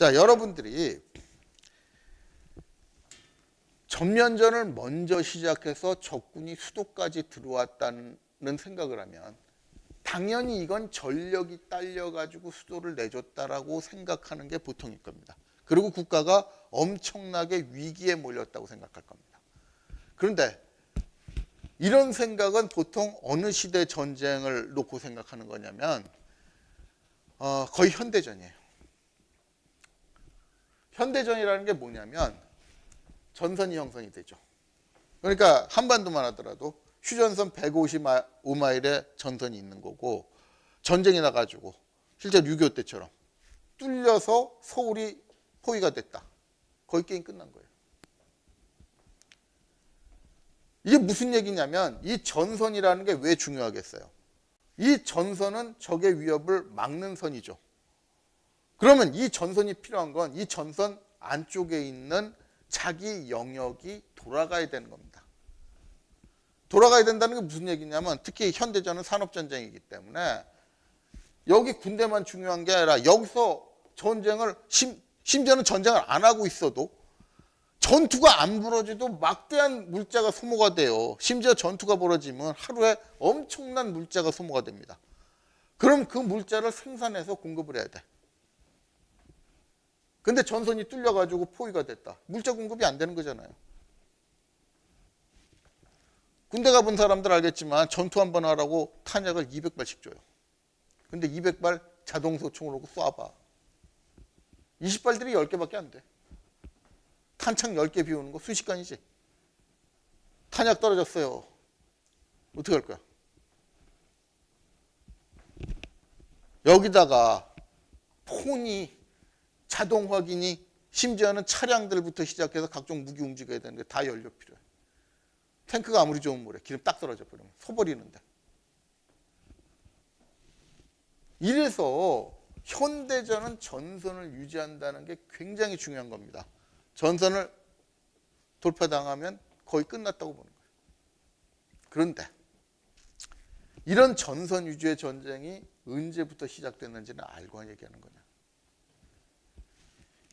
자, 여러분들이 전면전을 먼저 시작해서 적군이 수도까지 들어왔다는 생각을 하면 당연히 이건 전력이 딸려가지고 수도를 내줬다라고 생각하는 게 보통일 겁니다. 그리고 국가가 엄청나게 위기에 몰렸다고 생각할 겁니다. 그런데 이런 생각은 보통 어느 시대 전쟁을 놓고 생각하는 거냐면 거의 현대전이에요. 현대전이라는 게 뭐냐면 전선이 형성이 되죠. 그러니까 한반도만 하더라도 휴전선 155마일의 전선이 있는 거고 전쟁이 나가지고 실제 6.25 때처럼 뚫려서 서울이 포위가 됐다. 거의 게임 끝난 거예요. 이게 무슨 얘기냐면 이 전선이라는 게 왜 중요하겠어요? 이 전선은 적의 위협을 막는 선이죠. 그러면 이 전선이 필요한 건 이 전선 안쪽에 있는 자기 영역이 돌아가야 되는 겁니다. 돌아가야 된다는 게 무슨 얘기냐면 특히 현대전은 산업전쟁이기 때문에 여기 군대만 중요한 게 아니라 여기서 전쟁을 심지어는 전쟁을 안 하고 있어도 전투가 안 벌어져도 막대한 물자가 소모가 돼요. 심지어 전투가 벌어지면 하루에 엄청난 물자가 소모가 됩니다. 그럼 그 물자를 생산해서 공급을 해야 돼. 근데 전선이 뚫려가지고 포위가 됐다. 물자 공급이 안 되는 거잖아요. 군대 가본 사람들 알겠지만 전투 한 번 하라고 탄약을 200발씩 줘요. 근데 200발 자동소총으로 쏴봐. 20발들이 10개밖에 안 돼. 탄창 10개 비우는 거 순식간이지. 탄약 떨어졌어요. 어떻게 할 거야? 여기다가 폰이 자동 확인이 심지어는 차량들부터 시작해서 각종 무기 움직여야 되는 게 다 연료 필요해. 탱크가 아무리 좋은 물에 기름 딱 떨어져 버리면 소버리는데. 이래서 현대전은 전선을 유지한다는 게 굉장히 중요한 겁니다. 전선을 돌파당하면 거의 끝났다고 보는 거예요. 그런데 이런 전선 위주의 전쟁이 언제부터 시작됐는지는 알고 얘기하는 거냐.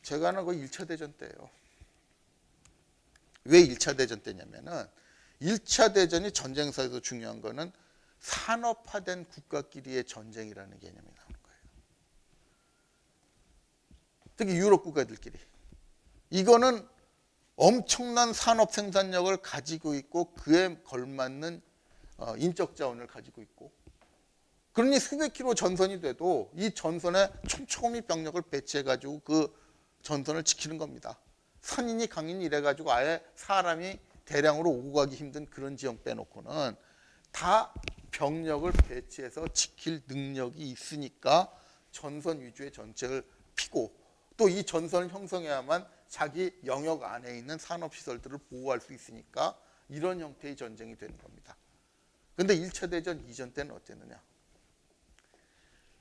제가 아는 거 1차 대전 때예요. 왜 1차 대전 때냐면은 1차 대전이 전쟁사에서 중요한 거는 산업화된 국가끼리의 전쟁이라는 개념이 나오는 거예요. 특히 유럽 국가들끼리. 이거는 엄청난 산업 생산력을 가지고 있고 그에 걸맞는 인적 자원을 가지고 있고 그러니 수백 킬로 전선이 돼도 이 전선에 촘촘히 병력을 배치해가지고 그 전선을 지키는 겁니다. 선인이 강인이 이래가지고 아예 사람이 대량으로 오고 가기 힘든 그런 지형 빼놓고는 다 병력을 배치해서 지킬 능력이 있으니까 전선 위주의 전쟁을 피고 또 이 전선을 형성해야만 자기 영역 안에 있는 산업시설들을 보호할 수 있으니까 이런 형태의 전쟁이 되는 겁니다. 그런데 1차 대전 이전 때는 어땠느냐.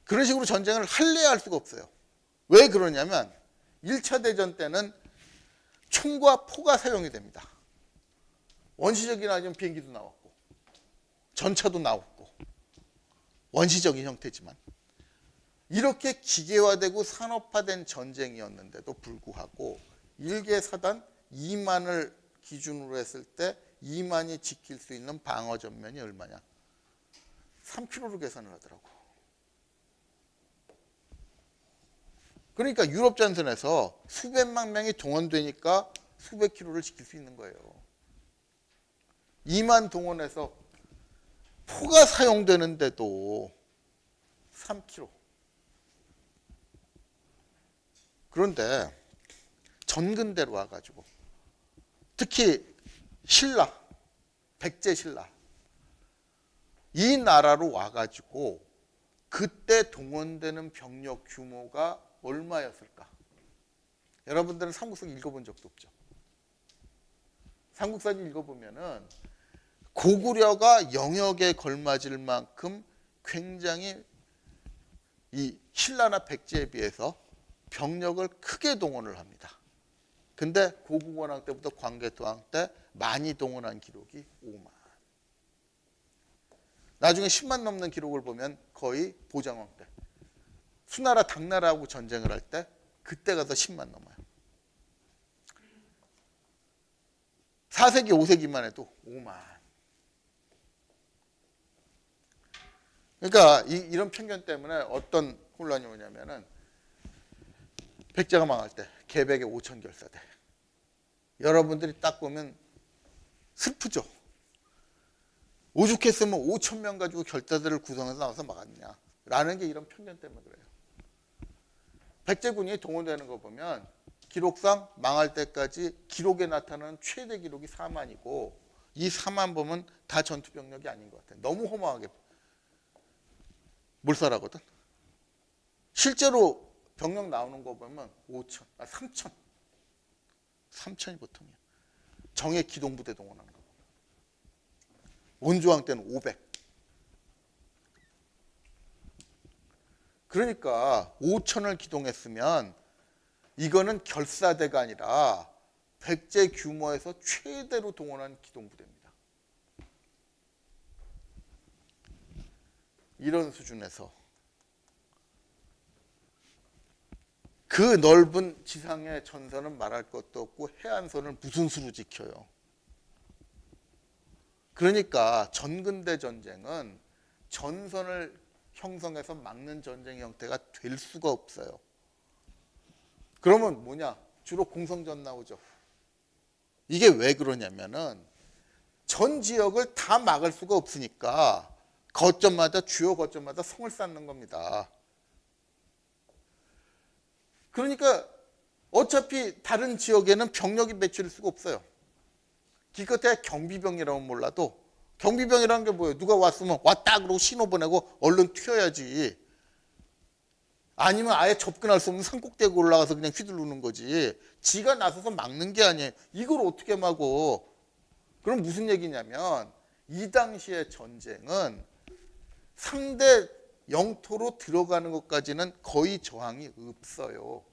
그런 식으로 전쟁을 할래야 할 수가 없어요. 왜 그러냐면 1차 대전 때는 총과 포가 사용이 됩니다. 원시적인 아니면 비행기도 나왔고 전차도 나왔고 원시적인 형태지만 이렇게 기계화되고 산업화된 전쟁이었는데도 불구하고 일개 사단 2만을 기준으로 했을 때 2만이 지킬 수 있는 방어 전면이 얼마냐? 3km로 계산을 하더라고. 그러니까 유럽 전선에서 수백만 명이 동원되니까 수백 킬로를 지킬 수 있는 거예요. 2만 동원해서 포가 사용되는데도 3km. 그런데 전근대로 와가지고 특히 신라, 백제 신라 이 나라로 와가지고 그때 동원되는 병력 규모가 얼마였을까? 여러분들은 삼국사 읽어본 적도 없죠. 삼국사를 읽어보면은 고구려가 영역에 걸맞을 만큼 굉장히 이 신라나 백제에 비해서 병력을 크게 동원을 합니다. 근데 고국원왕 때부터 광개토왕 때 많이 동원한 기록이 5만. 나중에 10만 넘는 기록을 보면 거의 보장왕 때. 수나라 당나라하고 전쟁을 할 때 그때 가서 10만 넘어요. 4세기, 5세기만 해도 5만. 그러니까 이런 편견 때문에 어떤 혼란이 오냐면은 백제가 망할 때 개백의 5천 결사대. 여러분들이 딱 보면 슬프죠. 오죽했으면 5천 명 가지고 결사대를 구성해서 나와서 막았냐. 라는 게 이런 편견 때문에 그래요. 백제군이 동원되는 거 보면 기록상 망할 때까지 기록에 나타나는 최대 기록이 4만이고 이 4만 보면 다 전투병력이 아닌 것 같아요. 너무 허무하게 몰살하거든. 실제로 병력 나오는 거 보면 5천, 3천. 3천이 보통이야. 정예 기동부대 동원하는 거. 원조왕 때는 500. 그러니까 5천을 기동했으면 이거는 결사대가 아니라 백제 규모에서 최대로 동원한 기동부대입니다. 이런 수준에서 그 넓은 지상의 전선은 말할 것도 없고 해안선을 무슨 수로 지켜요. 그러니까 전근대 전쟁은 전선을 형성해서 막는 전쟁 형태가 될 수가 없어요. 그러면 뭐냐? 주로 공성전 나오죠. 이게 왜 그러냐면은 전 지역을 다 막을 수가 없으니까 거점마다 주요 거점마다 성을 쌓는 겁니다. 그러니까 어차피 다른 지역에는 병력이 배출할 수가 없어요. 기껏해야 경비병이라면 몰라도 경비병이라는 게 뭐예요? 누가 왔으면 왔다 그러고 신호 보내고 얼른 튀어야지. 아니면 아예 접근할 수 없는 산꼭대기에 올라가서 그냥 휘두르는 거지. 지가 나서서 막는 게 아니에요. 이걸 어떻게 막어? 그럼 무슨 얘기냐면 이 당시의 전쟁은 상대 영토로 들어가는 것까지는 거의 저항이 없어요.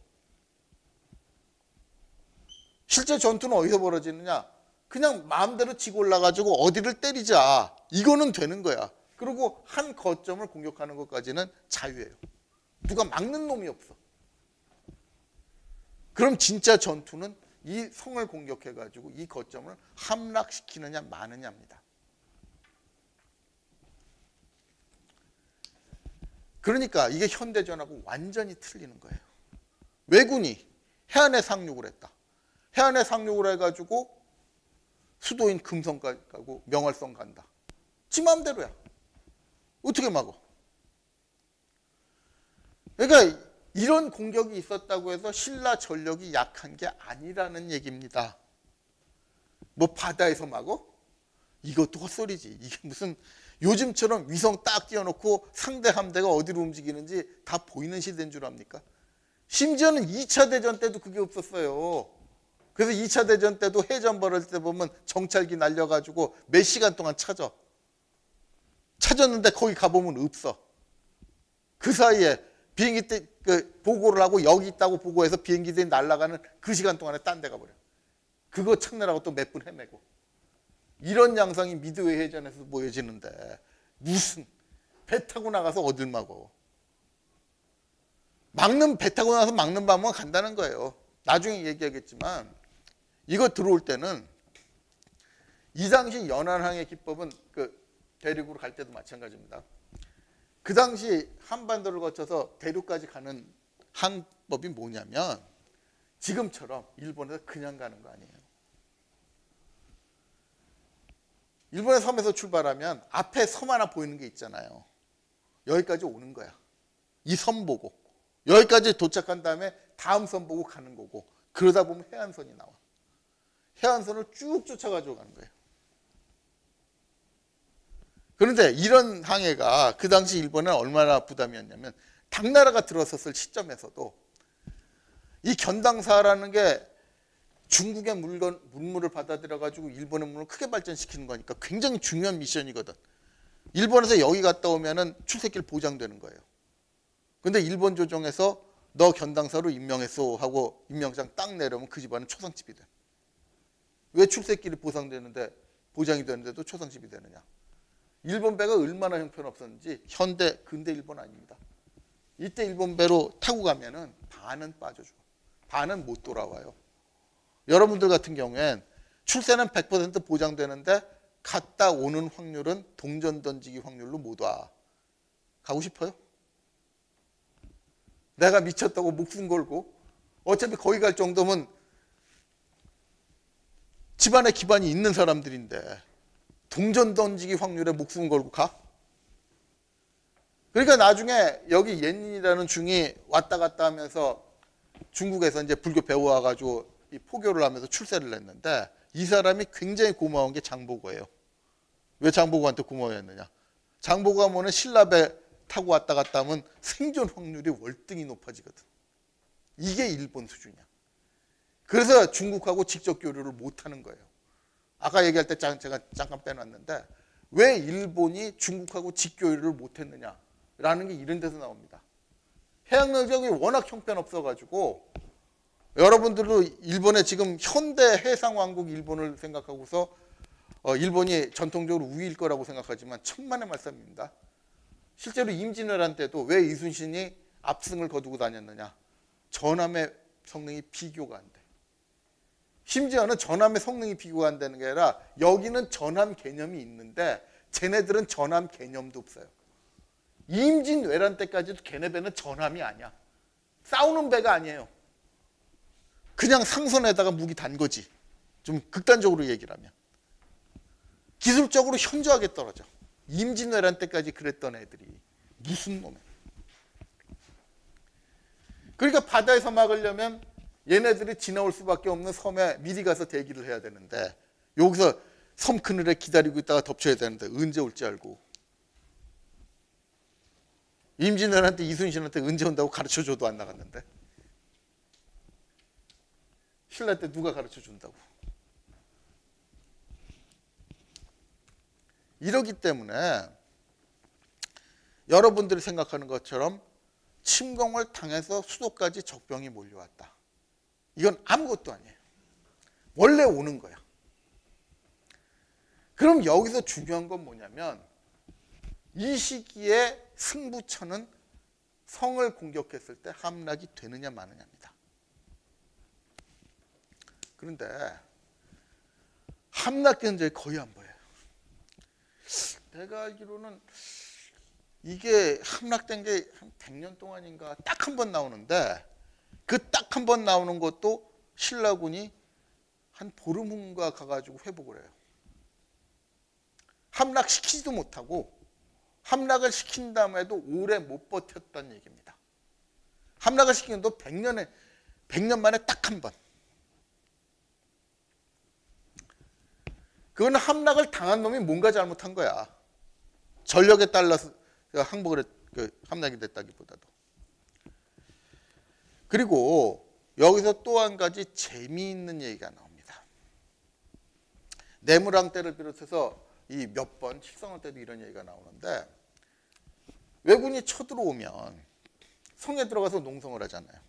실제 전투는 어디서 벌어지느냐? 그냥 마음대로 치고 올라가지고 어디를 때리자. 이거는 되는 거야. 그리고 한 거점을 공격하는 것까지는 자유예요. 누가 막는 놈이 없어. 그럼 진짜 전투는 이 성을 공격해가지고 이 거점을 함락시키느냐 마느냐입니다. 그러니까 이게 현대전하고 완전히 틀리는 거예요. 왜군이 해안에 상륙을 했다. 해안에 상륙을 해가지고 수도인 금성까지 가고 명월성 간다. 지 마음대로야. 어떻게 막어? 그러니까 이런 공격이 있었다고 해서 신라 전력이 약한 게 아니라는 얘기입니다. 뭐 바다에서 막어? 이것도 헛소리지. 이게 무슨 요즘처럼 위성 딱 띄워놓고 상대 함대가 어디로 움직이는지 다 보이는 시대인 줄 압니까? 심지어는 2차 대전 때도 그게 없었어요. 그래서 2차 대전 때도 해전 벌어질 때 보면 정찰기 날려가지고 몇 시간 동안 찾았는데 거기 가보면 없어. 그 사이에 비행기 때 보고를 하고 여기 있다고 보고해서 비행기들이 날아가는 그 시간 동안에 딴 데 가버려. 그거 찾느라고 또 몇 분 헤매고. 이런 양상이 미드웨이 해전에서 보여지는데 무슨 배 타고 나가서 어딜 막어. 배 타고 나가서 막는 방법은 간다는 거예요. 나중에 얘기하겠지만 이거 들어올 때는 이 당시 연안항해 기법은 대륙으로 갈 때도 마찬가지입니다. 그 당시 한반도를 거쳐서 대륙까지 가는 항법이 뭐냐면 지금처럼 일본에서 그냥 가는 거 아니에요. 일본의 섬에서 출발하면 앞에 섬 하나 보이는 게 있잖아요. 여기까지 오는 거야. 이 섬 보고. 여기까지 도착한 다음에 다음 섬 보고 가는 거고. 그러다 보면 해안선이 나와. 해안선을 쭉 쫓아가지고 가는 거예요. 그런데 이런 항해가 그 당시 일본은 얼마나 부담이었냐면 당나라가 들어섰을 시점에서도 이 견당사라는 게 중국의 문물을 받아들여가지고 일본의 문물을 크게 발전시키는 거니까 굉장히 중요한 미션이거든. 일본에서 여기 갔다 오면은 출세길 보장되는 거예요. 근데 일본 조정에서 너 견당사로 임명했어 하고 임명장 딱 내려오면 그 집안은 초상집이 돼. 왜 출세길이 보장이 되는데도 초상집이 되느냐? 일본 배가 얼마나 형편없었는지 근대 일본 아닙니다. 이때 일본 배로 타고 가면은 반은 빠져 죽어. 반은 못 돌아와요. 여러분들 같은 경우엔 출세는 100% 보장되는데 갔다 오는 확률은 동전 던지기 확률로 못 와. 가고 싶어요? 내가 미쳤다고 목숨 걸고 어차피 거기 갈 정도면 집안에 기반이 있는 사람들인데 동전 던지기 확률에 목숨 걸고 가? 그러니까 나중에 여기 옌린이라는 중이 왔다 갔다 하면서 중국에서 이제 불교 배워와가지고 이 포교를 하면서 출세를 했는데 이 사람이 굉장히 고마운 게 장보고예요. 왜 장보고한테 고마워했느냐? 장보고가 뭐는 신라배 타고 왔다 갔다 하면 생존 확률이 월등히 높아지거든. 이게 일본 수준이야. 그래서 중국하고 직접 교류를 못하는 거예요. 아까 얘기할 때 제가 잠깐 빼놨는데 왜 일본이 중국하고 직교류를 못했느냐라는 게 이런 데서 나옵니다. 해양능력이 워낙 형편없어가지고 여러분들도 일본의 지금 현대 해상왕국 일본을 생각하고서 일본이 전통적으로 우위일 거라고 생각하지만 천만의 말씀입니다. 실제로 임진왜란 때도 왜 이순신이 압승을 거두고 다녔느냐. 전함의 성능이 비교가 안 돼. 심지어는 전함의 성능이 비교가 안 되는 게 아니라 여기는 전함 개념이 있는데 쟤네들은 전함 개념도 없어요. 임진왜란 때까지도 걔네 배는 전함이 아니야. 싸우는 배가 아니에요. 그냥 상선에다가 무기 단 거지. 좀 극단적으로 얘기를 하면. 기술적으로 현저하게 떨어져. 임진왜란 때까지 그랬던 애들이 무슨 놈이야. 그러니까 바다에서 막으려면 얘네들이 지나올 수밖에 없는 섬에 미리 가서 대기를 해야 되는데 여기서 섬 그늘에 기다리고 있다가 덮쳐야 되는데 언제 올지 알고. 임진왜란 때 이순신한테 언제 온다고 가르쳐줘도 안 나갔는데. 신라 때 누가 가르쳐준다고. 이러기 때문에 여러분들이 생각하는 것처럼 침공을 당해서 수도까지 적병이 몰려왔다. 이건 아무것도 아니에요. 원래 오는 거야. 그럼 여기서 중요한 건 뭐냐면 이 시기에 승부처는 성을 공격했을 때 함락이 되느냐 마느냐입니다. 그런데 함락된 적이 거의 안 보여요. 내가 알기로는 이게 함락된 게 한 100년 동안인가 딱 한 번 나오는데 그 딱 한 번 나오는 것도 신라군이 한 보름 후인가 가가지고 회복을 해요. 함락시키지도 못하고 함락을 시킨 다음에도 오래 못 버텼다는 얘기입니다. 함락을 시키는 도 100년 만에 딱 한 번. 그건 함락을 당한 놈이 뭔가 잘못한 거야. 전력에 따라서 항복을 함락이 됐다기보다도. 그리고 여기서 또 한 가지 재미있는 얘기가 나옵니다. 내무랑 때를 비롯해서 이 몇 번 식성원 때도 이런 얘기가 나오는데 왜군이 쳐들어오면 성에 들어가서 농성을 하잖아요.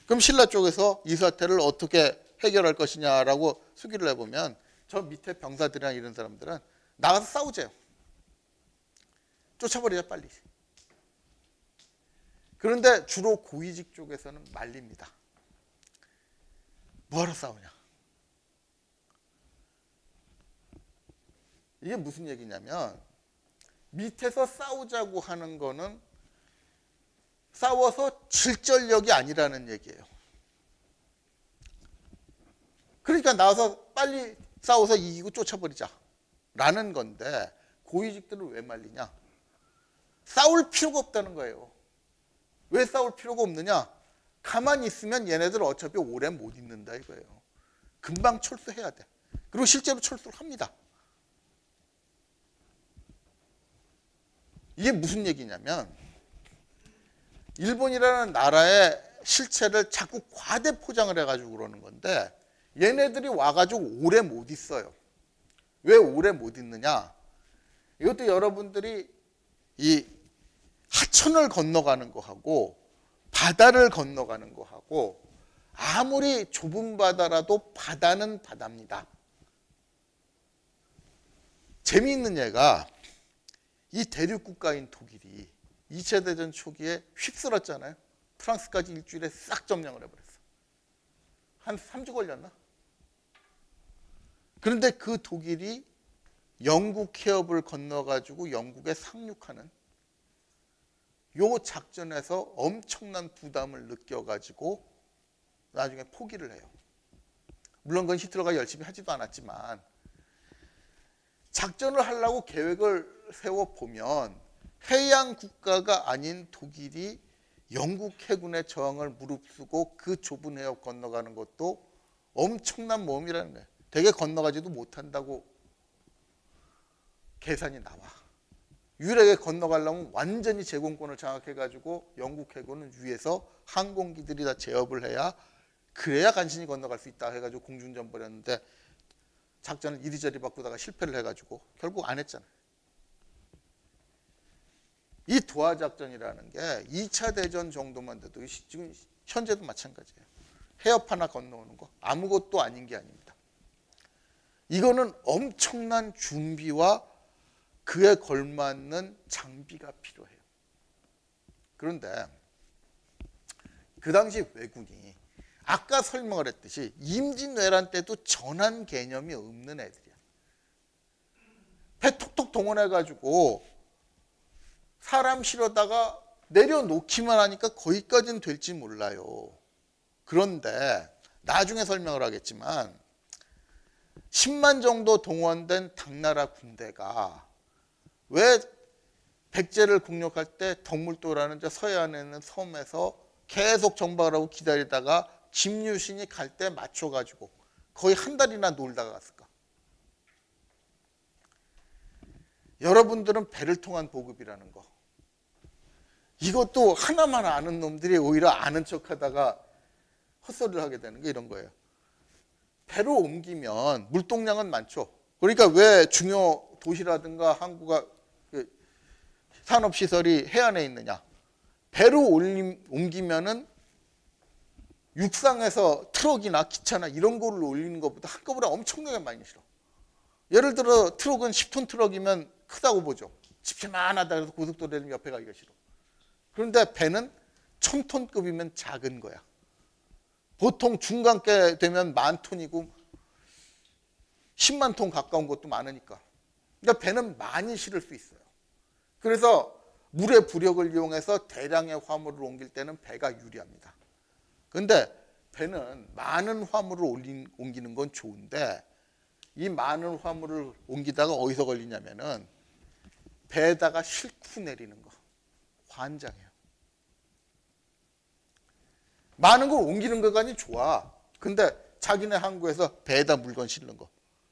그럼 신라 쪽에서 이 사태를 어떻게 해결할 것이냐라고 수기를 해보면 저 밑에 병사들이나 이런 사람들은 나가서 싸우재요. 쫓아버리자 빨리. 그런데 주로 고위직 쪽에서는 말립니다. 뭐하러 싸우냐. 이게 무슨 얘기냐면 밑에서 싸우자고 하는 거는 싸워서 질전력이 아니라는 얘기예요. 그러니까 나와서 빨리 싸워서 이기고 쫓아버리자 라는 건데 고위직들은 왜 말리냐. 싸울 필요가 없다는 거예요. 왜 싸울 필요가 없느냐. 가만히 있으면 얘네들 어차피 오래 못 있는다 이거예요. 금방 철수해야 돼. 그리고 실제로 철수를 합니다. 이게 무슨 얘기냐면 일본이라는 나라의 실체를 자꾸 과대 포장을 해가지고 그러는 건데 얘네들이 와가지고 오래 못 있어요. 왜 오래 못 있느냐. 이것도 여러분들이 이 하천을 건너가는 거하고 바다를 건너가는 거하고 아무리 좁은 바다라도 바다는 바다입니다. 재미있는 예가 이 대륙국가인 독일이 2차 대전 초기에 휩쓸었잖아요. 프랑스까지 일주일에 싹 점령을 해버렸어. 한 3주 걸렸나? 그런데 그 독일이 영국 해협을 건너가지고 영국에 상륙하는 요 작전에서 엄청난 부담을 느껴가지고 나중에 포기를 해요. 물론 그건 히틀러가 열심히 하지도 않았지만 작전을 하려고 계획을 세워보면 해양 국가가 아닌 독일이 영국 해군의 저항을 무릅쓰고 그 좁은 해협 건너가는 것도 엄청난 모험이라는 거예요. 대개 건너가지도 못한다고 계산이 나와. 유일하게 건너가려면 완전히 제공권을 장악해가지고 영국 해군은 위에서 항공기들이 다 제압을 해야 그래야 간신히 건너갈 수 있다 해가지고 공중전 벌였는데 작전을 이리저리 바꾸다가 실패를 해가지고 결국 안 했잖아요. 이 도하작전이라는 게 2차 대전 정도만 돼도 지금 현재도 마찬가지예요. 해협 하나 건너오는 거 아무것도 아닌 게 아닙니다. 이거는 엄청난 준비와 그에 걸맞는 장비가 필요해요. 그런데 그 당시 왜군이 아까 설명을 했듯이 임진왜란 때도 전환 개념이 없는 애들이야. 배 톡톡 동원해가지고 사람 실어다가 내려놓기만 하니까 거기까지는 될지 몰라요. 그런데 나중에 설명을 하겠지만 10만 정도 동원된 당나라 군대가 왜 백제를 공격할 때 덕물도라는 저 서해안에 있는 섬에서 계속 정박을 하고 기다리다가 김유신이 갈 때 맞춰가지고 거의 한 달이나 놀다가 갔을까? 여러분들은 배를 통한 보급이라는 거. 이것도 하나만 아는 놈들이 오히려 아는 척하다가 헛소리를 하게 되는 게 이런 거예요. 배로 옮기면 물동량은 많죠. 그러니까 왜 중요 도시라든가 항구가 산업시설이 해안에 있느냐. 배로 옮기면은 육상에서 트럭이나 기차나 이런 거를 올리는 것보다 한꺼번에 엄청나게 많이 실어. 예를 들어 트럭은 10톤 트럭이면 크다고 보죠. 집집만하다 그래서 고속도로에 옆에 가기가 싫어. 그런데 배는 1000톤급이면 작은 거야. 보통 중간께 되면 10,000톤이고 10만 톤 가까운 것도 많으니까. 그러니까 배는 많이 실을 수 있어요. 그래서 물의 부력을 이용해서 대량의 화물을 옮길 때는 배가 유리합니다. 그런데 배는 많은 화물을 옮기는 건 좋은데 이 많은 화물을 옮기다가 어디서 걸리냐면은 배에다가 싣고 내리는 거. 환장해요. 많은 걸 옮기는 것까지 좋아. 근데 자기네 항구에서 배에다 물건 싣는 거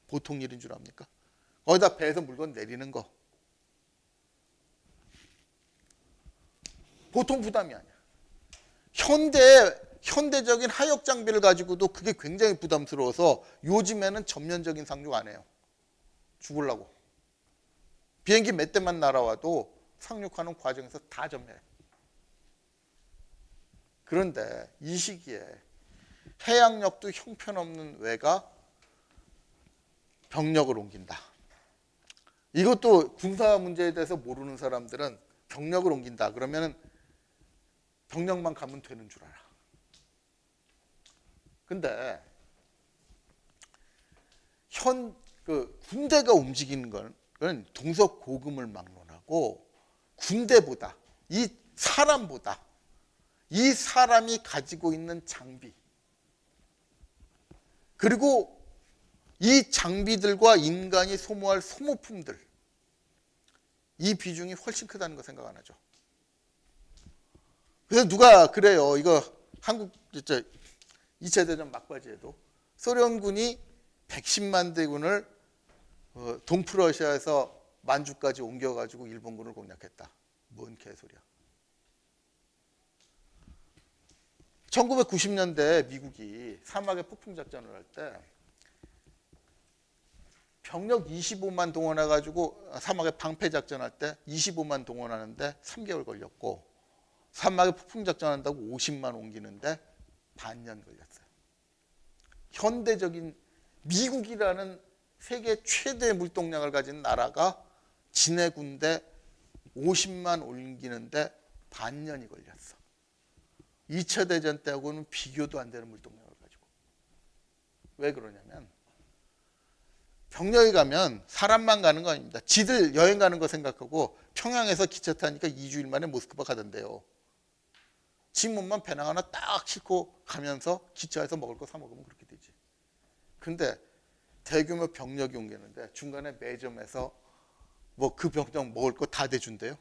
보통 일인 줄 압니까? 거기다 배에서 물건 내리는 거 보통 부담이 아니야. 현대적인 하역 장비를 가지고도 그게 굉장히 부담스러워서 요즘에는 전면적인 상륙 안 해요. 죽으려고. 비행기 몇 대만 날아와도 상륙하는 과정에서 다 전멸해. 그런데 이 시기에 해양력도 형편없는 왜가 병력을 옮긴다. 이것도 군사 문제에 대해서 모르는 사람들은 병력을 옮긴다. 그러면은 병력만 가면 되는 줄 알아. 근데 군대가 움직이는 건 동서고금을 막론하고 군대보다 이 사람보다 이 사람이 가지고 있는 장비 그리고 이 장비들과 인간이 소모할 소모품들 이 비중이 훨씬 크다는 거 생각 안 하죠. 그래서 누가 그래요. 이거 한국 2차 대전 막바지에도 소련군이 110만 대군을 동프러시아에서 만주까지 옮겨가지고 일본군을 공략했다. 뭔 개소리야. 1990년대 미국이 사막에 폭풍작전을 할 때 병력 25만 동원해가지고 사막에 방패작전할 때 25만 동원하는데 3개월 걸렸고 사막에 폭풍작전한다고 50만 옮기는데 반년 걸렸어요. 현대적인 미국이라는 세계 최대 물동량을 가진 나라가 지네 군대 50만 옮기는데 반년이 걸렸어. 2차 대전 때하고는 비교도 안 되는 물동력을 가지고. 왜 그러냐면 병력이 가면 사람만 가는 거 아닙니다. 지들 여행 가는 거 생각하고 평양에서 기차 타니까 2주일 만에 모스크바 가던데요. 지 몸만 배낭 하나 딱 싣고 가면서 기차에서 먹을 거 사 먹으면 그렇게 되지. 근데 대규모 병력이 옮기는데 중간에 매점에서 뭐 그 병력 먹을 거 다 대준대요.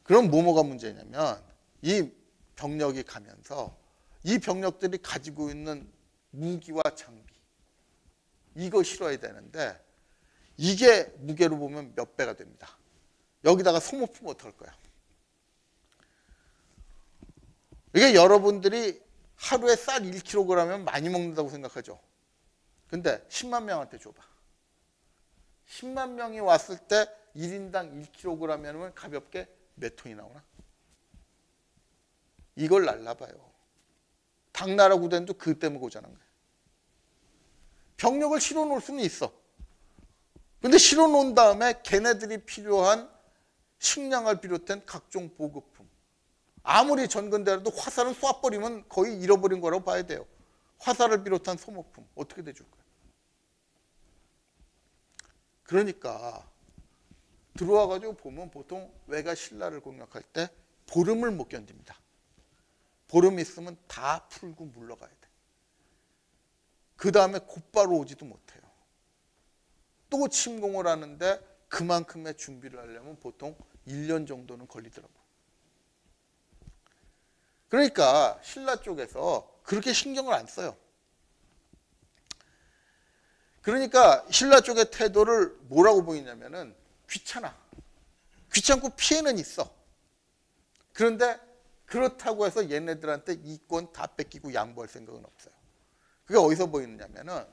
그럼 뭐가 문제냐면 이 병력이 가면서 이 병력들이 가지고 있는 무기와 장비 이거 실어야 되는데 이게 무게로 보면 몇 배가 됩니다. 여기다가 소모품 어떡할 거야? 이게 여러분들이 하루에 쌀 1kg이면 많이 먹는다고 생각하죠. 근데 10만 명한테 줘봐. 10만 명이 왔을 때 1인당 1kg이면 가볍게 몇 톤이 나오나? 이걸 날라봐요. 당나라 구대도 그 때문에 고전한 거예요. 병력을 실어 놓을 수는 있어. 근데 실어 놓은 다음에 걔네들이 필요한 식량을 비롯한 각종 보급품. 아무리 전근대라도 화살은 쏴버리면 거의 잃어버린 거라고 봐야 돼요. 화살을 비롯한 소모품 어떻게 대줄 거야? 그러니까 들어와가지고 보면 보통 외가 신라를 공격할 때 보름을 못 견딥니다. 보름 있으면 다 풀고 물러가야 돼. 그 다음에 곧바로 오지도 못해요. 또 침공을 하는데 그만큼의 준비를 하려면 보통 1년 정도는 걸리더라고. 그러니까 신라 쪽에서 그렇게 신경을 안 써요. 그러니까 신라 쪽의 태도를 뭐라고 보이냐면은 귀찮아. 귀찮고 피해는 있어. 그런데 그렇다고 해서 얘네들한테 이권 다 뺏기고 양보할 생각은 없어요. 그게 어디서 보이느냐면은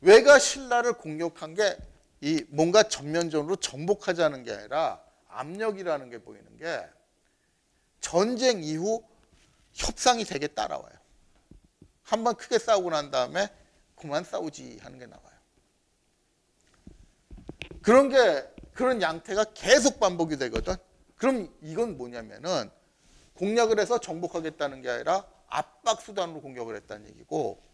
외가 신라를 공격한 게 이 뭔가 전면전으로 정복하자는 게 아니라 압력이라는 게 보이는 게 전쟁 이후 협상이 되게 따라와요. 한번 크게 싸우고 난 다음에 그만 싸우지 하는 게 나와요. 그런 양태가 계속 반복이 되거든. 그럼 이건 뭐냐면은 공략을 해서 정복하겠다는 게 아니라 압박 수단으로 공격을 했다는 얘기고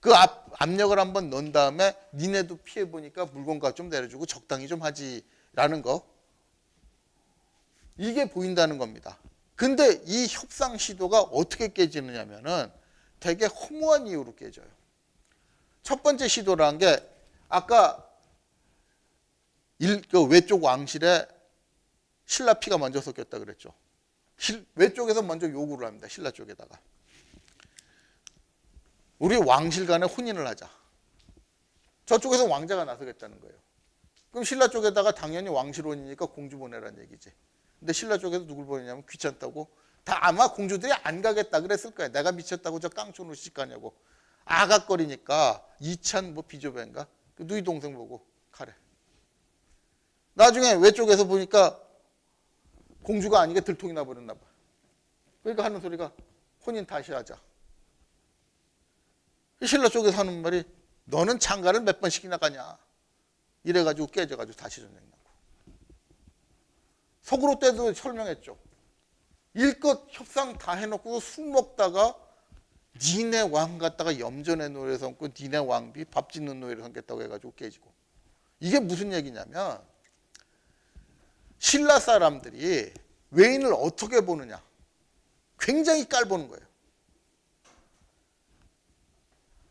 그 압력을 한번 넣은 다음에 니네도 피해보니까 물건값 좀 내려주고 적당히 좀 하지라는 거. 이게 보인다는 겁니다. 근데 이 협상 시도가 어떻게 깨지느냐면은 되게 허무한 이유로 깨져요. 첫 번째 시도라는 게 아까 그 외쪽 왕실에 신라 피가 먼저 섞였다 그랬죠. 외쪽에서 먼저 요구를 합니다. 신라 쪽에다가. 우리 왕실 간에 혼인을 하자. 저쪽에서 왕자가 나서겠다는 거예요. 그럼 신라 쪽에다가 당연히 왕실 혼이니까 공주 보내라는 얘기지. 근데 신라 쪽에서 누굴 보내냐면 귀찮다고 다 아마 공주들이 안 가겠다 그랬을 거예요. 내가 미쳤다고 저 깡촌으로 시집 가냐고. 아각거리니까 이찬 뭐 비조배인가? 그 누이 동생 보고 가래. 나중에 외쪽에서 보니까 공주가 아니게 들통이 나버렸나 봐. 그러니까 하는 소리가 혼인 다시 하자. 신라 쪽에서 하는 말이 너는 장가를 몇 번씩이나 가냐. 이래가지고 깨져가지고 다시 전쟁 나고. 속으로 때도 설명했죠. 일껏 협상 다 해놓고 술 먹다가 니네 왕 갖다가 염전의 노래 삼고 니네 왕비 밥 짓는 노예를 삼겠다고 해가지고 깨지고. 이게 무슨 얘기냐면 신라 사람들이 외인을 어떻게 보느냐. 굉장히 깔보는 거예요.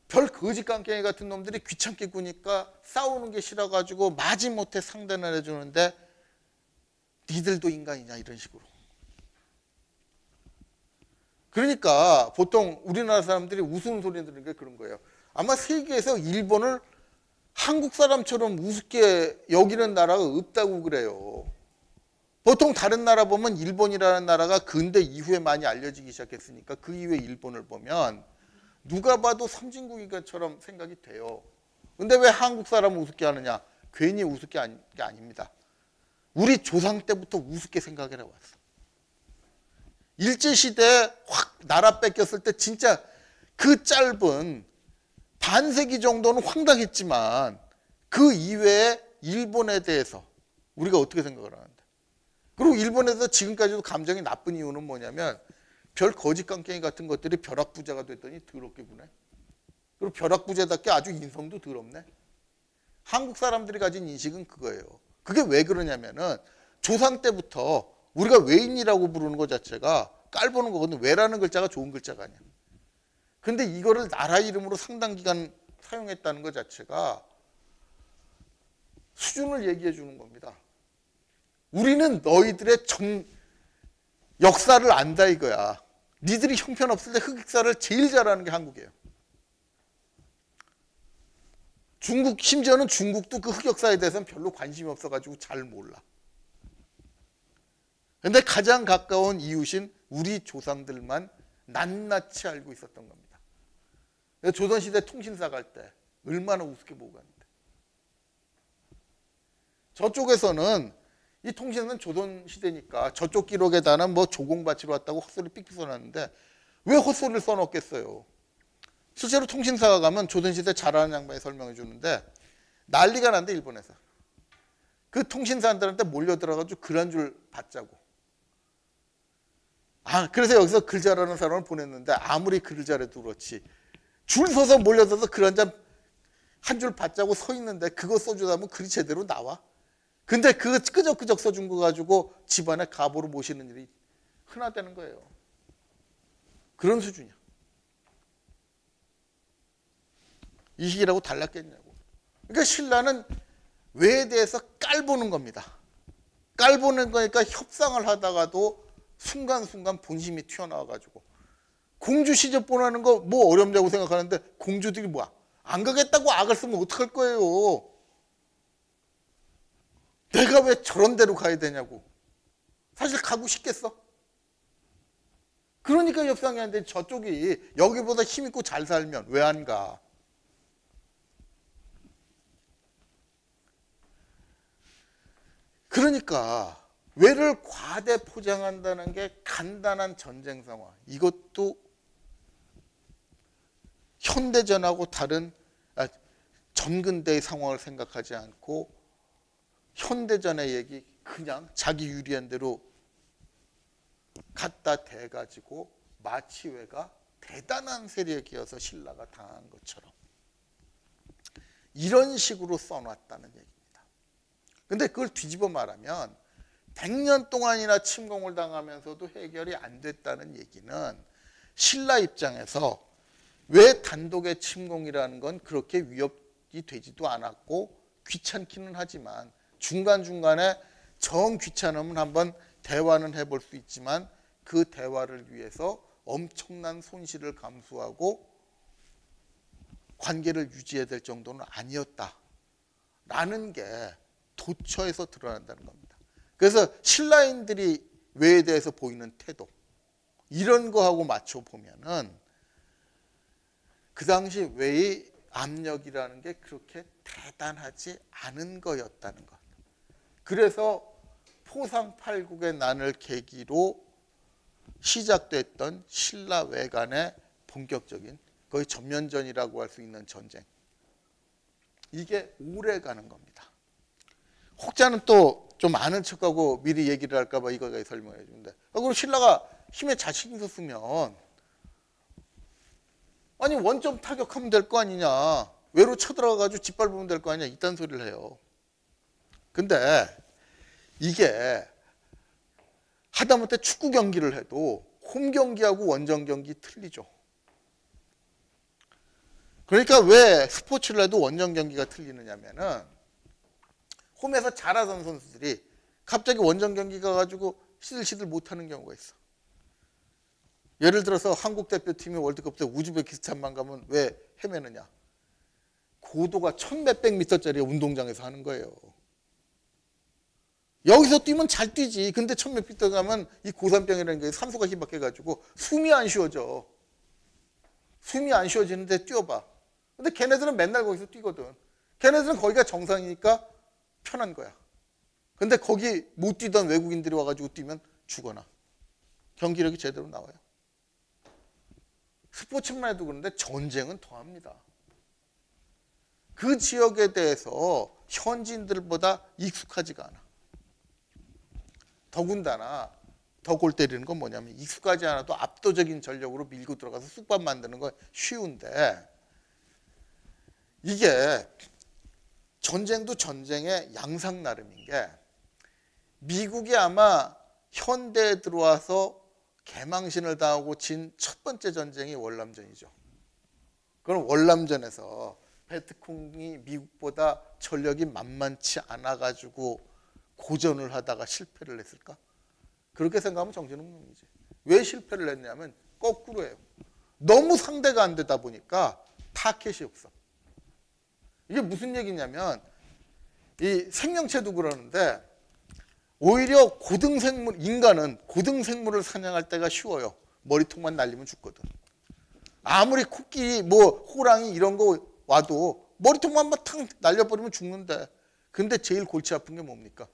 별 거지깡깽이 같은 놈들이 귀찮게 구니까 싸우는 게 싫어가지고 마지못해 상대를 해주는데 니들도 인간이냐 이런 식으로. 그러니까 보통 우리나라 사람들이 웃는 소리 들은 게 그런 거예요. 아마 세계에서 일본을 한국 사람처럼 우습게 여기는 나라가 없다고 그래요. 보통 다른 나라 보면 일본이라는 나라가 근대 이후에 많이 알려지기 시작했으니까 그 이후에 일본을 보면 누가 봐도 선진국인처럼 생각이 돼요. 근데 왜 한국 사람을 우습게 하느냐? 괜히 우습게 하는 게 아닙니다. 우리 조상 때부터 우습게 생각을 해왔어. 일제시대에 확 나라 뺏겼을 때 진짜 그 짧은 반세기 정도는 황당했지만 그 이외에 일본에 대해서 우리가 어떻게 생각을 하는데. 그리고 일본에서 지금까지도 감정이 나쁜 이유는 뭐냐면 별 거짓 깡깽이 같은 것들이 벼락부자가 됐더니 더럽게 구네. 그리고 벼락부자답게 아주 인성도 더럽네. 한국 사람들이 가진 인식은 그거예요. 그게 왜 그러냐면은 조상 때부터 우리가 외인이라고 부르는 것 자체가 깔보는 거거든. 외라는 글자가 좋은 글자가 아니야. 근데 이거를 나라 이름으로 상당 기간 사용했다는 것 자체가 수준을 얘기해 주는 겁니다. 우리는 너희들의 역사를 안다 이거야. 니들이 형편없을 때 흑역사를 제일 잘하는 게 한국이에요. 중국, 심지어는 중국도 그 흑역사에 대해서는 별로 관심이 없어가지고 잘 몰라. 근데 가장 가까운 이웃인 우리 조상들만 낱낱이 알고 있었던 겁니다. 조선시대 통신사 갈 때 얼마나 우습게 보고 갔는데. 저쪽에서는 이 통신사는 조선시대니까 저쪽 기록에다는 뭐 조공 바치러 왔다고 헛소리 삑삑 써놨는데 왜 헛소리를 써놓겠어요. 실제로 통신사가 가면 조선시대 잘하는 양반이 설명해 주는데 난리가 난대 일본에서. 그 통신사들한테 몰려들어가지고 글 한 줄 받자고. 그래서 여기서 글 잘하는 사람을 보냈는데 아무리 글을 잘해도 그렇지 줄 서서 몰려서서 글 한 줄 받자고 서 있는데 그거 써주다 보면 글이 제대로 나와. 근데 그거 끄적끄적 써준 거 가지고 집안에 가보로 모시는 일이 흔하다는 거예요. 그런 수준이야. 이 시기라고 달랐겠냐고. 그러니까 신라는 외에 대해서 깔보는 겁니다. 깔보는 거니까 협상을 하다가도 순간순간 본심이 튀어나와가지고 공주 시접 보내는 거 뭐 어렵냐고 생각하는데 공주들이 뭐야? 안 가겠다고 악을 쓰면 어떡할 거예요? 내가 왜 저런 데로 가야 되냐고. 사실 가고 싶겠어? 그러니까 협상이 안 돼. 저쪽이 여기보다 힘있고 잘 살면 왜 안 가? 그러니까 외를 과대 포장한다는 게 간단한 전쟁 상황. 이것도 현대전하고 다른 전근대의 상황을 생각하지 않고 현대전의 얘기 그냥 자기 유리한 대로 갖다 대가지고 마치 외가 대단한 세력이어서 신라가 당한 것처럼 이런 식으로 써놨다는 얘기입니다. 근데 그걸 뒤집어 말하면 100년 동안이나 침공을 당하면서도 해결이 안 됐다는 얘기는 신라 입장에서 왜 단독의 침공이라는 건 그렇게 위협이 되지도 않았고 귀찮기는 하지만 중간중간에 정 귀찮으면 한번 대화는 해볼 수 있지만 그 대화를 위해서 엄청난 손실을 감수하고 관계를 유지해야 될 정도는 아니었다라는 게 도처에서 드러난다는 겁니다. 그래서 신라인들이 외에 대해서 보이는 태도 이런 거하고 맞춰보면은 그 당시 외의 압력이라는 게 그렇게 대단하지 않은 거였다는 것. 그래서 포상팔국의 난을 계기로 시작됐던 신라 외간의 본격적인 거의 전면전이라고 할 수 있는 전쟁. 이게 오래 가는 겁니다. 혹자는 또 좀 아는 척하고 미리 얘기를 할까 봐 이거까지 설명해 주는데 그리고 신라가 힘에 자신 있었으면 아니 원점 타격하면 될 거 아니냐. 외로 쳐들어가가지고 짓밟으면 될 거 아니냐. 이딴 소리를 해요. 근데 이게 하다못해 축구 경기를 해도 홈 경기하고 원정 경기 틀리죠. 그러니까 왜 스포츠를 해도 원정 경기가 틀리느냐면은 홈에서 잘하던 선수들이 갑자기 원정 경기 가가지고 시들시들 못하는 경우가 있어. 예를 들어서 한국 대표팀이 월드컵 때 우즈베키스탄만 가면 왜 헤매느냐. 고도가 1000몇백 미터짜리 운동장에서 하는 거예요. 여기서 뛰면 잘 뛰지. 근데 1000몇 미터 가면 이 고산병이라는 게 산소가 희박해가지고 숨이 안 쉬어져. 숨이 안 쉬어지는데 뛰어봐. 근데 걔네들은 맨날 거기서 뛰거든. 걔네들은 거기가 정상이니까 편한 거야. 근데 거기 못 뛰던 외국인들이 와가지고 뛰면 죽어나. 경기력이 제대로 나와요. 스포츠만 해도 그런데 전쟁은 더합니다. 그 지역에 대해서 현지인들보다 익숙하지가 않아. 더군다나 더 골 때리는 건 뭐냐면 익숙하지 않아도 압도적인 전력으로 밀고 들어가서 쑥밥 만드는 건 쉬운데 이게 전쟁도 전쟁의 양상 나름인 게 미국이 아마 현대에 들어와서 개망신을 당하고 진 첫 번째 전쟁이 월남전이죠. 그럼 월남전에서 베트콩이 미국보다 전력이 만만치 않아가지고 고전을 하다가 실패를 했을까? 그렇게 생각하면 정신없는 거지. 왜 실패를 했냐면 거꾸로예요. 너무 상대가 안 되다 보니까 타켓이 없어. 이게 무슨 얘기냐면 이 생명체도 그러는데 오히려 고등생물, 인간은 고등생물을 사냥할 때가 쉬워요. 머리통만 날리면 죽거든. 아무리 코끼리, 뭐 호랑이 이런 거 와도 머리통만 막 탁 날려버리면 죽는데 근데 제일 골치 아픈 게 뭡니까?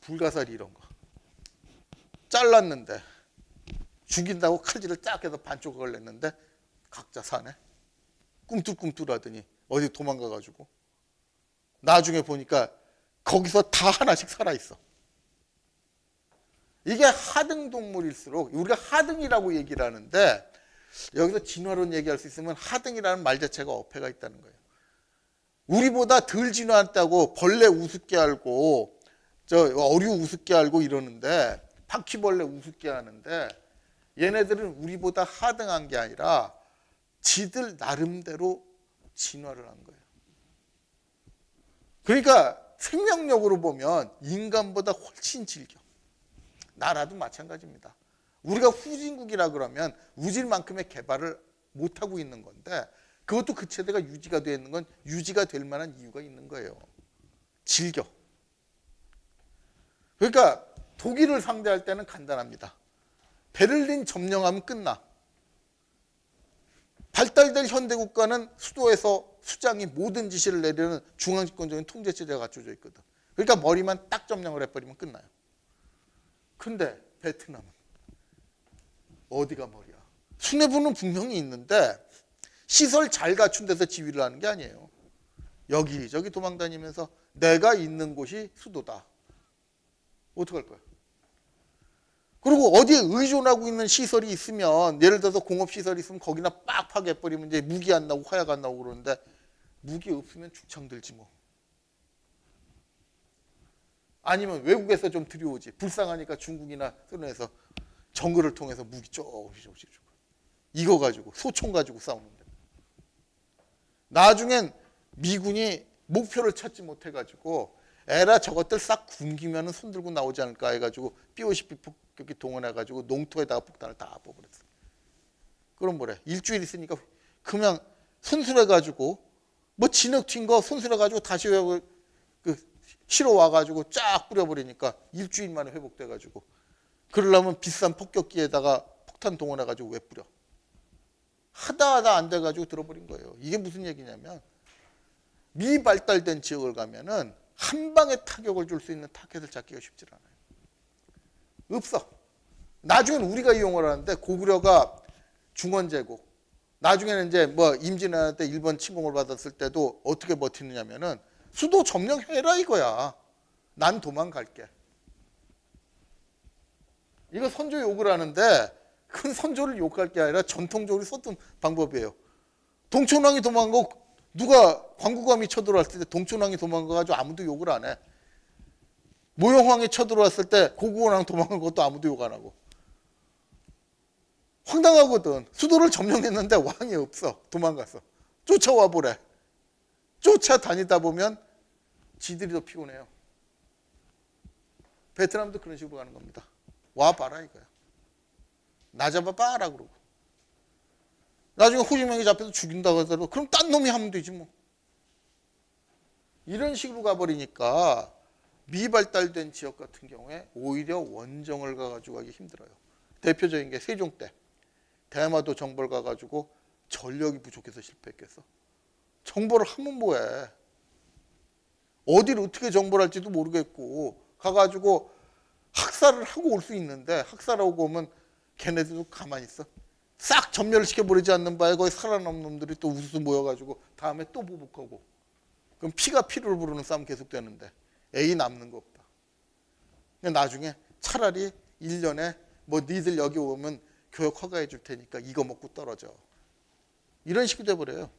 불가사리 이런 거. 잘랐는데 죽인다고 칼질을 딱 해서 반쪽을 냈는데 각자 사네. 꿈틀꿈틀하더니 어디 도망가가지고 나중에 보니까 거기서 다 하나씩 살아있어. 이게 하등 동물일수록 우리가 하등이라고 얘기를 하는데 여기서 진화론 얘기할 수 있으면 하등이라는 말 자체가 어폐가 있다는 거예요. 우리보다 덜 진화했다고 벌레 우습게 알고 저 어류 우습게 알고 이러는데 바퀴벌레 우습게 하는데 얘네들은 우리보다 하등한 게 아니라 지들 나름대로 진화를 한 거예요. 그러니까 생명력으로 보면 인간보다 훨씬 질겨. 나라도 마찬가지입니다. 우리가 후진국이라 그러면 우질만큼의 개발을 못하고 있는 건데 그것도 그 체대가 유지가 되어 있는 건 유지가 될 만한 이유가 있는 거예요. 질겨. 그러니까 독일을 상대할 때는 간단합니다. 베를린 점령하면 끝나. 발달된 현대국가는 수도에서 수장이 모든 지시를 내리는 중앙집권적인 통제체제가 갖춰져 있거든. 그러니까 머리만 딱 점령을 해버리면 끝나요. 근데 베트남은 어디가 머리야? 수뇌부는 분명히 있는데 시설 잘 갖춘 데서 지휘를 하는 게 아니에요. 여기저기 도망다니면서 내가 있는 곳이 수도다. 어떡할 거야? 그리고 어디에 의존하고 있는 시설이 있으면 예를 들어서 공업시설이 있으면 거기나 빡 파괴해버리면 이제 무기 안 나오고 화약 안 나오고 그러는데 무기 없으면 죽창 들지 뭐. 아니면 외국에서 좀 들여오지. 불쌍하니까 중국이나 소련에서 정글을 통해서 무기 조금씩 주고. 이거 가지고 소총 가지고 싸우는데. 나중엔 미군이 목표를 찾지 못해가지고 에라 저것들 싹 굶기면 손 들고 나오지 않을까 해가지고 POCP 폭격기 동원해가지고 농토에다가 폭탄을 다 뽑아버렸어. 그럼 뭐래? 일주일 있으니까 그냥 손술해가지고 뭐 진흙 튄 거 손술해가지고 다시 실어 와가지고 쫙 뿌려버리니까 일주일 만에 회복돼가지고 그러려면 비싼 폭격기에다가 폭탄 동원해가지고 왜 뿌려? 하다 안 돼가지고 들어버린 거예요. 이게 무슨 얘기냐면 미발달된 지역을 가면은 한 방에 타격을 줄 수 있는 타켓을 찾기가 쉽지 않아요. 없어. 나중엔 우리가 이용을 하는데 고구려가 중원제국 나중에는 이제 뭐 임진왜란 때 일본 침공을 받았을 때도 어떻게 버티느냐면은 수도 점령해라 이거야. 난 도망갈게. 이거 선조 욕을 하는데 큰 선조를 욕할 게 아니라 전통적으로 썼던 방법이에요. 동천왕이 도망가고 누가 광구감이 쳐들어왔을 때 동천왕이 도망가가지고 아무도 욕을 안 해. 모영왕이 쳐들어왔을 때 고구려왕 도망간 것도 아무도 욕 안 하고. 황당하거든. 수도를 점령했는데 왕이 없어. 도망갔어. 쫓아와 보래. 쫓아다니다 보면 지들이 더 피곤해요. 베트남도 그런 식으로 가는 겁니다. 와봐라 이거야. 나 잡아봐라 그러고. 나중에 호지명이 잡혀서 죽인다고 하더라도 그럼 딴 놈이 하면 되지 뭐. 이런 식으로 가버리니까 미발달된 지역 같은 경우에 오히려 원정을 가가지고 하기 힘들어요. 대표적인 게 세종 때 대마도 정벌 가가지고 전력이 부족해서 실패했겠어. 정벌을 하면 뭐해. 어디를 어떻게 정벌할지도 모르겠고 가가지고 학살을 하고 올 수 있는데 학살하고 오면 걔네들도 가만히 있어. 싹 전멸을 시켜버리지 않는 바에 거기 살아남은 놈들이 또 우수수 모여가지고 다음에 또 보복하고 그럼 피가 피를 부르는 싸움 계속되는데 A 남는 거 없다. 나중에 차라리 1년에 뭐 니들 여기 오면 교육 허가해 줄 테니까 이거 먹고 떨어져. 이런 식이 돼버려요.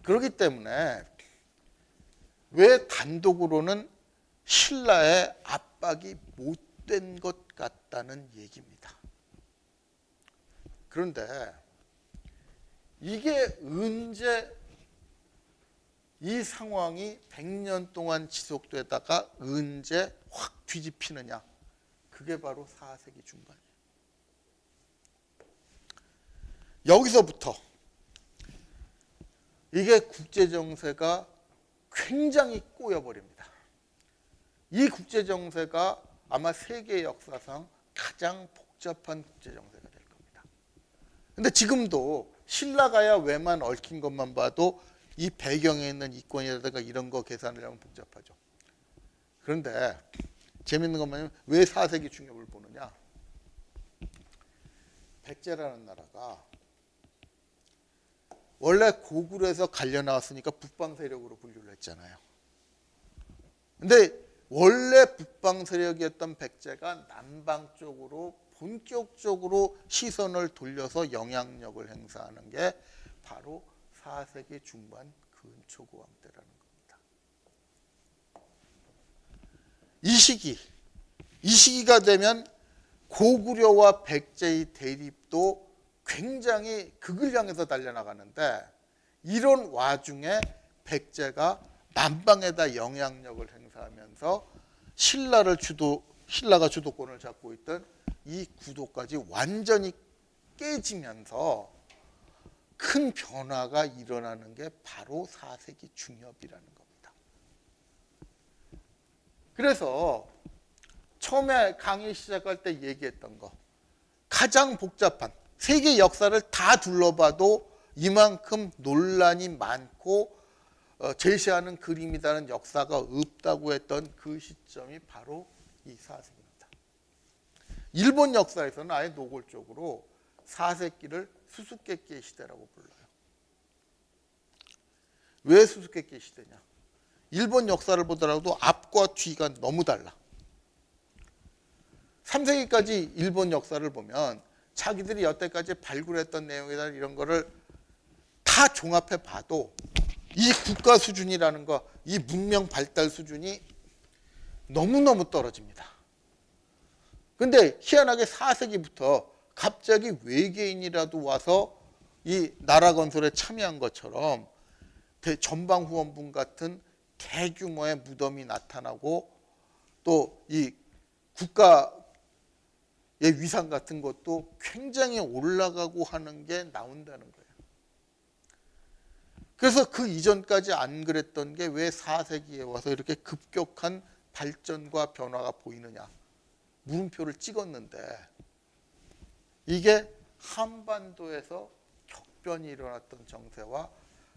그렇기 때문에 왜 단독으로는 신라의 압박이 못된 것 같다는 얘기입니다. 그런데 이게 언제 이 상황이 100년 동안 지속되다가 언제 확 뒤집히느냐. 그게 바로 4세기 중반이에요. 여기서부터 이게 국제정세가 굉장히 꼬여버립니다. 이 국제정세가 아마 세계 역사상 가장 복잡한 국제정세가 될 겁니다. 근데 지금도 신라가야 외만 얽힌 것만 봐도 이 배경에 있는 이권이라든가 이런 거 계산을 하면 복잡하죠. 그런데 재밌는 것만 왜 4세기 중엽을 보느냐. 백제라는 나라가 원래 고구려에서 갈려 나왔으니까 북방 세력으로 분류를 했잖아요. 근데 원래 북방 세력이었던 백제가 남방 쪽으로 본격적으로 시선을 돌려서 영향력을 행사하는 게 바로 4세기 중반 근초고왕 때라는 겁니다. 이 시기가 되면 고구려와 백제의 대립도 굉장히 극을 향해서 달려나가는데 이런 와중에 백제가 남방에다 영향력을 행사하면서 신라가 주도권을 잡고 있던 이 구도까지 완전히 깨지면서 큰 변화가 일어나는 게 바로 4세기 중엽이라는 겁니다. 그래서 처음에 강의 시작할 때 얘기했던 거, 가장 복잡한 세계 역사를 다 둘러봐도 이만큼 논란이 많고 제시하는 그림이라는 역사가 없다고 했던 그 시점이 바로 이 4세기입니다. 일본 역사에서는 아예 노골적으로 4세기를 수수께끼의 시대라고 불러요. 왜 수수께끼의 시대냐? 일본 역사를 보더라도 앞과 뒤가 너무 달라. 3세기까지 일본 역사를 보면 자기들이 여태까지 발굴했던 내용이나 이런 거를 다 종합해 봐도 이 국가 수준이라는 거, 이 문명 발달 수준이 너무너무 떨어집니다. 근데 희한하게 4세기부터 갑자기 외계인이라도 와서 이 나라 건설에 참여한 것처럼 전방후원분 같은 대규모의 무덤이 나타나고 또 이 국가의 위상 같은 것도 굉장히 올라가고 하는 게 나온다는 거예요. 그래서 그 이전까지 안 그랬던 게 왜 4세기에 와서 이렇게 급격한 발전과 변화가 보이느냐. 물음표를 찍었는데 이게 한반도에서 격변이 일어났던 정세와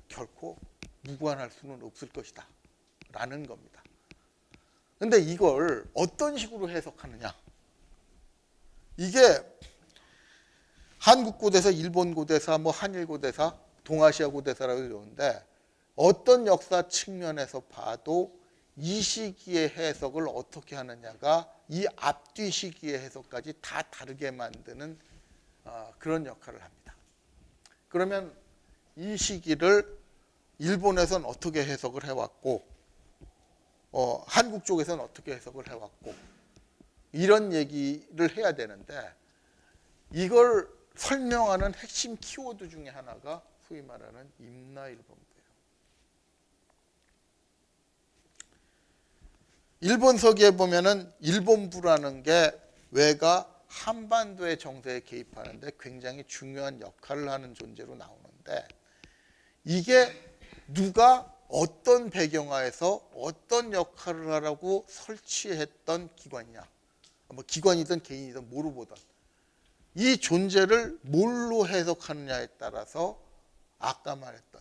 결코 무관할 수는 없을 것이다 라는 겁니다. 근데 이걸 어떤 식으로 해석하느냐. 이게 한국 고대사, 일본 고대사, 뭐 한일 고대사, 동아시아 고대사라고 그러는데 어떤 역사 측면에서 봐도 이 시기의 해석을 어떻게 하느냐가 이 앞뒤 시기의 해석까지 다 다르게 만드는 그런 역할을 합니다. 그러면 이 시기를 일본에서는 어떻게 해석을 해왔고 한국 쪽에서는 어떻게 해석을 해왔고 이런 얘기를 해야 되는데 이걸 설명하는 핵심 키워드 중에 하나가 소위 말하는 임나일본부예요. 일본 서기에 보면은 일본부라는 게 왜가 한반도의 정세에 개입하는데 굉장히 중요한 역할을 하는 존재로 나오는데 이게 누가 어떤 배경하에서 어떤 역할을 하라고 설치했던 기관이냐. 뭐 기관이든 개인이든 뭐로 보든 이 존재를 뭘로 해석하느냐에 따라서 아까 말했던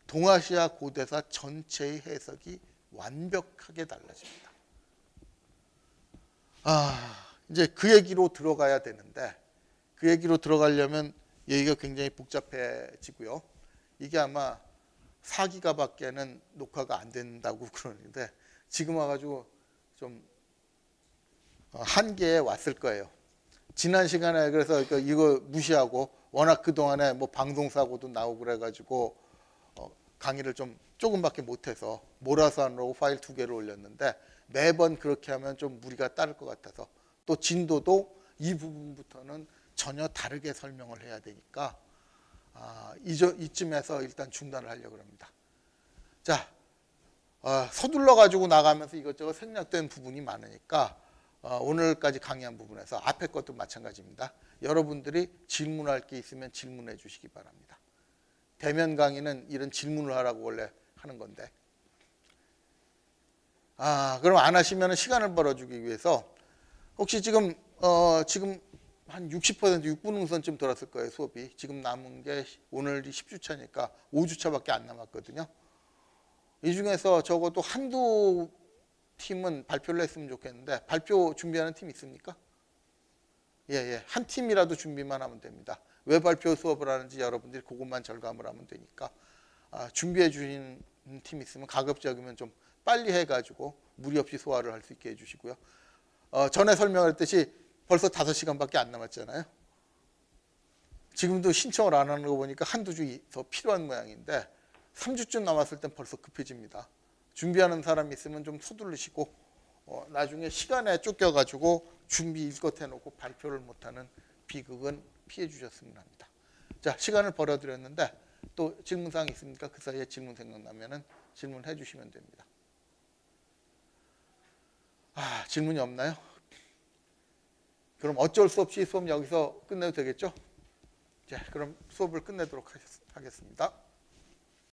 동아시아 고대사 전체의 해석이 완벽하게 달라집니다. 이제 그 얘기로 들어가야 되는데 그 얘기로 들어가려면 얘기가 굉장히 복잡해지고요. 이게 아마 4기가밖에는 녹화가 안 된다고 그러는데 지금 와가지고 좀 한계에 왔을 거예요. 지난 시간에 그래서 이거 무시하고 워낙 그동안에 뭐 방송사고도 나오고 그래가지고 강의를 좀 조금밖에 못해서 몰아서 하느라고 파일 2개를 올렸는데 매번 그렇게 하면 좀 무리가 따를 것 같아서 또 진도도 이 부분부터는 전혀 다르게 설명을 해야 되니까 이쯤에서 일단 중단을 하려고 합니다. 자, 서둘러 가지고 나가면서 이것저것 생략된 부분이 많으니까 오늘까지 강의한 부분에서 앞에 것도 마찬가지입니다. 여러분들이 질문할 게 있으면 질문해 주시기 바랍니다. 대면 강의는 이런 질문을 하라고 원래 하는 건데 그럼 안 하시면 시간을 벌어주기 위해서 혹시 지금 한 60% 6분응선쯤 돌았을 거예요. 수업이. 지금 남은 게 오늘이 10주차니까 5주차밖에 안 남았거든요. 이 중에서 적어도 한두 팀은 발표를 했으면 좋겠는데 발표 준비하는 팀 있습니까? 예. 한 팀이라도 준비만 하면 됩니다. 왜 발표 수업을 하는지 여러분들이 그것만 절감을 하면 되니까 준비해 주신 팀 있으면 가급적이면 좀 빨리 해가지고 무리 없이 소화를 할 수 있게 해주시고요. 전에 설명했듯이 벌써 5시간밖에 안 남았잖아요. 지금도 신청을 안 하는 거 보니까 한두 주 더 필요한 모양인데 3주쯤 남았을 땐 벌써 급해집니다. 준비하는 사람이 있으면 좀 서두르시고 나중에 시간에 쫓겨가지고 준비 일껏 해놓고 발표를 못하는 비극은 피해 주셨으면 합니다. 자, 시간을 벌어드렸는데 또 질문사항 있습니까? 그 사이에 질문 생각나면 질문해 주시면 됩니다. 질문이 없나요? 그럼 어쩔 수 없이 수업 여기서 끝내도 되겠죠? 자, 그럼 수업을 끝내도록 하겠습니다.